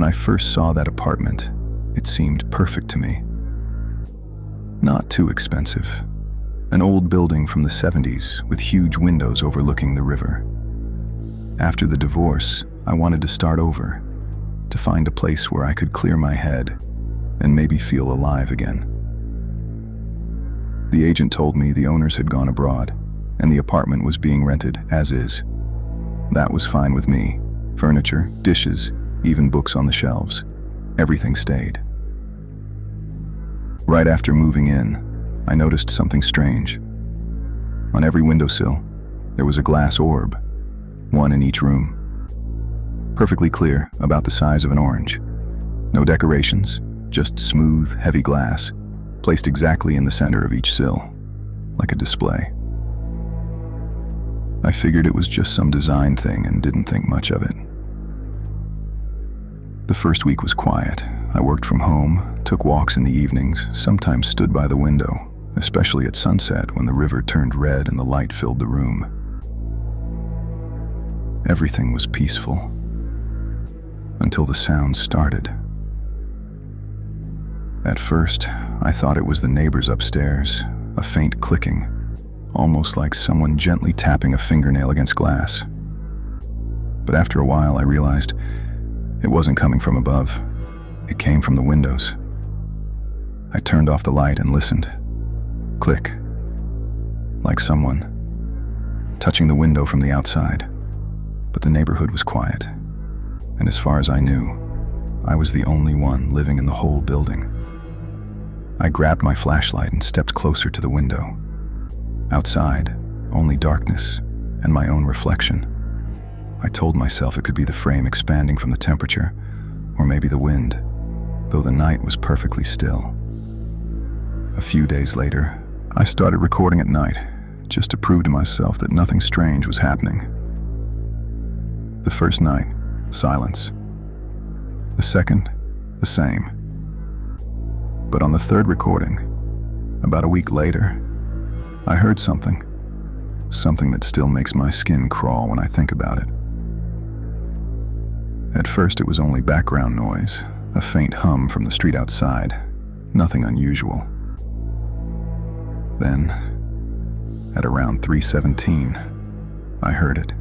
When I first saw that apartment, it seemed perfect to me. Not too expensive. An old building from the 70s with huge windows overlooking the river. After the divorce, I wanted to start over, to find a place where I could clear my head and maybe feel alive again. The agent told me the owners had gone abroad and the apartment was being rented as is. That was fine with me. Furniture, dishes, even books on the shelves. Everything stayed. Right after moving in, I noticed something strange. On every windowsill, there was a glass orb, one in each room. Perfectly clear, about the size of an orange. No decorations, just smooth, heavy glass, placed exactly in the center of each sill, like a display. I figured it was just some design thing and didn't think much of it. The first week was quiet. I worked from home, took walks in the evenings, sometimes stood by the window, especially at sunset when the river turned red and the light filled the room. Everything was peaceful, until the sound started. At first, I thought it was the neighbors upstairs, a faint clicking, almost like someone gently tapping a fingernail against glass. But after a while, I realized it wasn't coming from above. It came from the windows. I turned off the light and listened. Click. Like someone touching the window from the outside. But the neighborhood was quiet. And as far as I knew, I was the only one living in the whole building. I grabbed my flashlight and stepped closer to the window. Outside, only darkness and my own reflection. I told myself it could be the frame expanding from the temperature, or maybe the wind, though the night was perfectly still. A few days later, I started recording at night, just to prove to myself that nothing strange was happening. The first night, silence. The second, the same. But on the third recording, about a week later, I heard something that still makes my skin crawl when I think about it. At first it was only background noise, a faint hum from the street outside, nothing unusual. Then, at around 3:17, I heard it.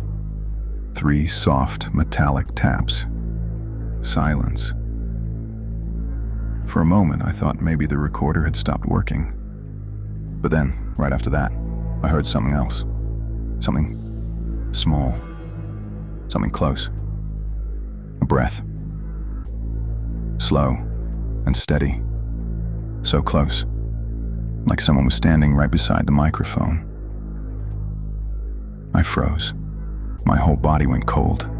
3 soft, metallic taps. Silence. For a moment, I thought maybe the recorder had stopped working. But then, right after that, I heard something else. Something small. Something close. A breath. Slow and steady. So close. Like someone was standing right beside the microphone. I froze. My whole body went cold.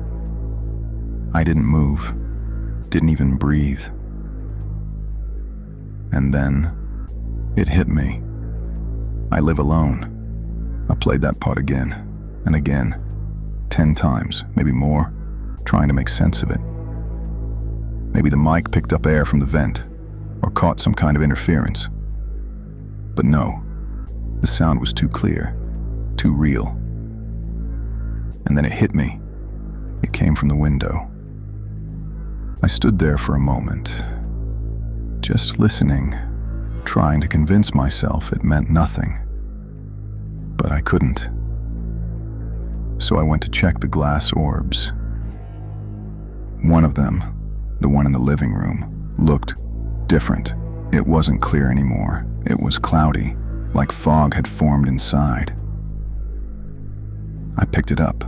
I didn't move. Didn't even breathe. And then, it hit me. I live alone. I played that part again and again, 10 times, maybe more, trying to make sense of it. Maybe the mic picked up air from the vent, or caught some kind of interference. But no, the sound was too clear, too real. And then it hit me. It came from the window. I stood there for a moment, just listening, trying to convince myself it meant nothing. But I couldn't. So I went to check the glass orbs. One of them, the one in the living room, looked different. It wasn't clear anymore. It was cloudy, like fog had formed inside. I picked it up,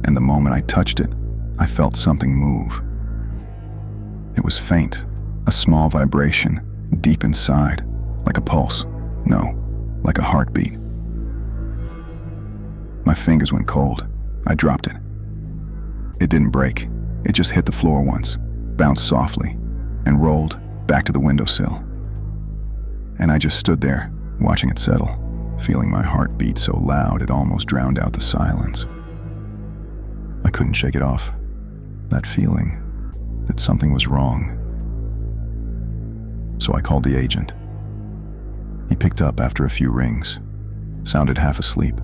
and the moment I touched it, I felt something move. It was faint, a small vibration, deep inside, like a pulse. No, like a heartbeat. My fingers went cold. I dropped it. It didn't break. It just hit the floor once, bounced softly, and rolled back to the windowsill. And I just stood there, watching it settle, feeling my heart beat so loud it almost drowned out the silence. I couldn't shake it off. That feeling that something was wrong. So I called the agent. He picked up after a few rings, sounded half asleep.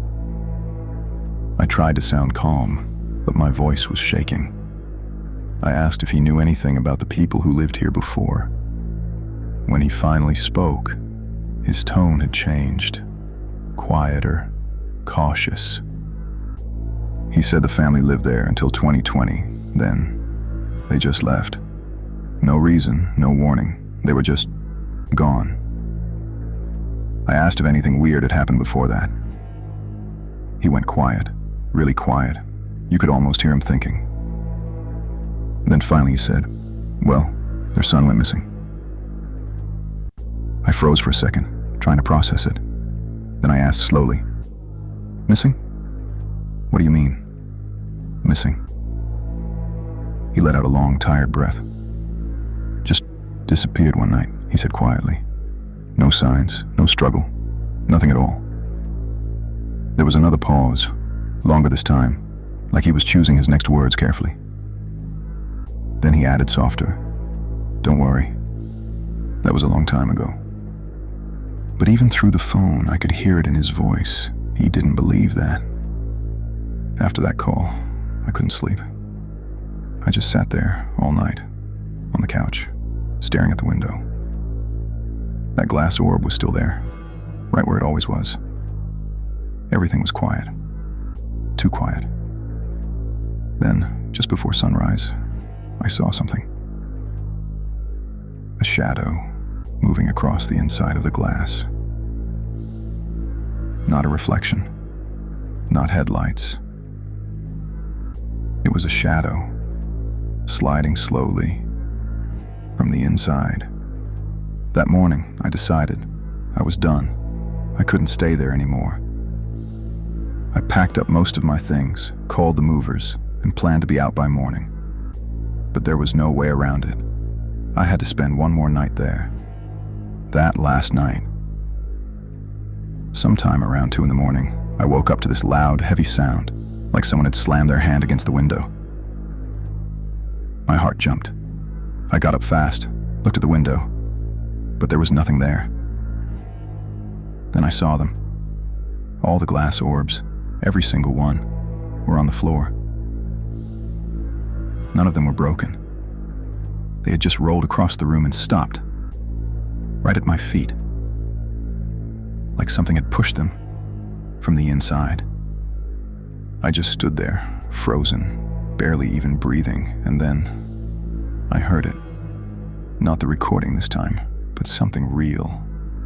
I tried to sound calm, but my voice was shaking. I asked if he knew anything about the people who lived here before. When he finally spoke, his tone had changed, quieter, cautious. He said the family lived there until 2020, then they just left. No reason, no warning, they were just gone. I asked if anything weird had happened before that. He went quiet, really quiet. You could almost hear him thinking. Then finally he said, "Well, their son went missing." I froze for a second, trying to process it. Then I asked slowly, "Missing? What do you mean, missing?" He let out a long, tired breath. "Just disappeared one night," he said quietly. "No signs, no struggle, nothing at all." There was another pause, longer this time, like he was choosing his next words carefully. Then he added softer, "Don't worry, that was a long time ago." But even through the phone, I could hear it in his voice. He didn't believe that. After that call, I couldn't sleep. I just sat there all night, on the couch, staring at the window. That glass orb was still there, right where it always was. Everything was quiet. Too quiet. Then, just before sunrise, I saw something. A shadow moving across the inside of the glass. Not a reflection, not headlights. It was a shadow, sliding slowly from the inside. That morning, I decided I was done. I couldn't stay there anymore. I packed up most of my things, called the movers, and planned to be out by morning. But there was no way around it. I had to spend one more night there. That last night. Sometime around 2 a.m, I woke up to this loud, heavy sound, like someone had slammed their hand against the window. My heart jumped. I got up fast, looked at the window, but there was nothing there. Then I saw them. All the glass orbs, every single one, were on the floor. None of them were broken. They had just rolled across the room and stopped, right at my feet, like something had pushed them from the inside. I just stood there, frozen, barely even breathing, and then I heard it. Not the recording this time, but something real.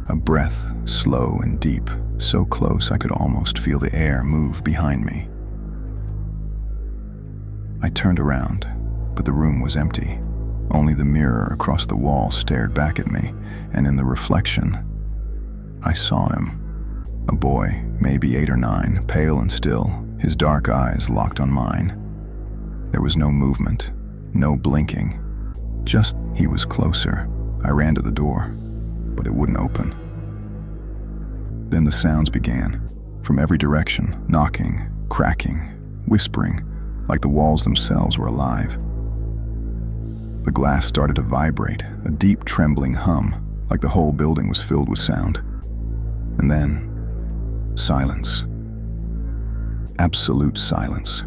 A breath, slow and deep, so close I could almost feel the air move behind me. I turned around, but the room was empty. Only the mirror across the wall stared back at me, and in the reflection, I saw him. A boy, maybe 8 or 9, pale and still, his dark eyes locked on mine. There was no movement, no blinking, just he was closer. I ran to the door, but it wouldn't open. Then the sounds began, from every direction, knocking, cracking, whispering, like the walls themselves were alive. The glass started to vibrate, a deep trembling hum, like the whole building was filled with sound. And then, silence. Absolute silence.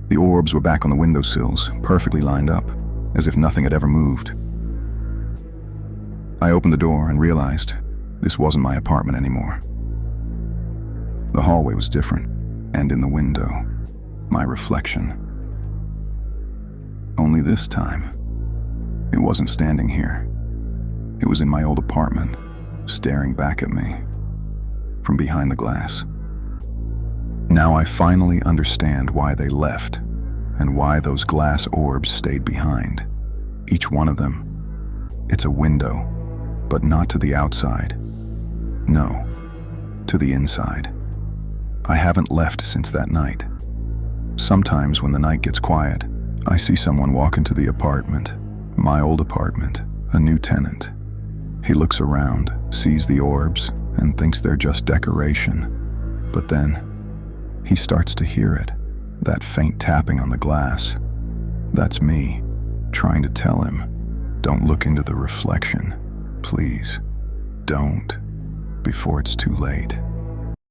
The orbs were back on the windowsills, perfectly lined up, as if nothing had ever moved. I opened the door and realized this wasn't my apartment anymore. The hallway was different, and in the window, my reflection. Only this time, it wasn't standing here. It was in my old apartment, staring back at me from behind the glass. Now I finally understand why they left and why those glass orbs stayed behind. Each one of them, it's a window, but not to the outside. No, to the inside. I haven't left since that night. Sometimes when the night gets quiet, I see someone walk into the apartment, my old apartment, a new tenant. He looks around, sees the orbs, and thinks they're just decoration. But then, he starts to hear it, that faint tapping on the glass. That's me, trying to tell him, don't look into the reflection. Please, don't, before it's too late.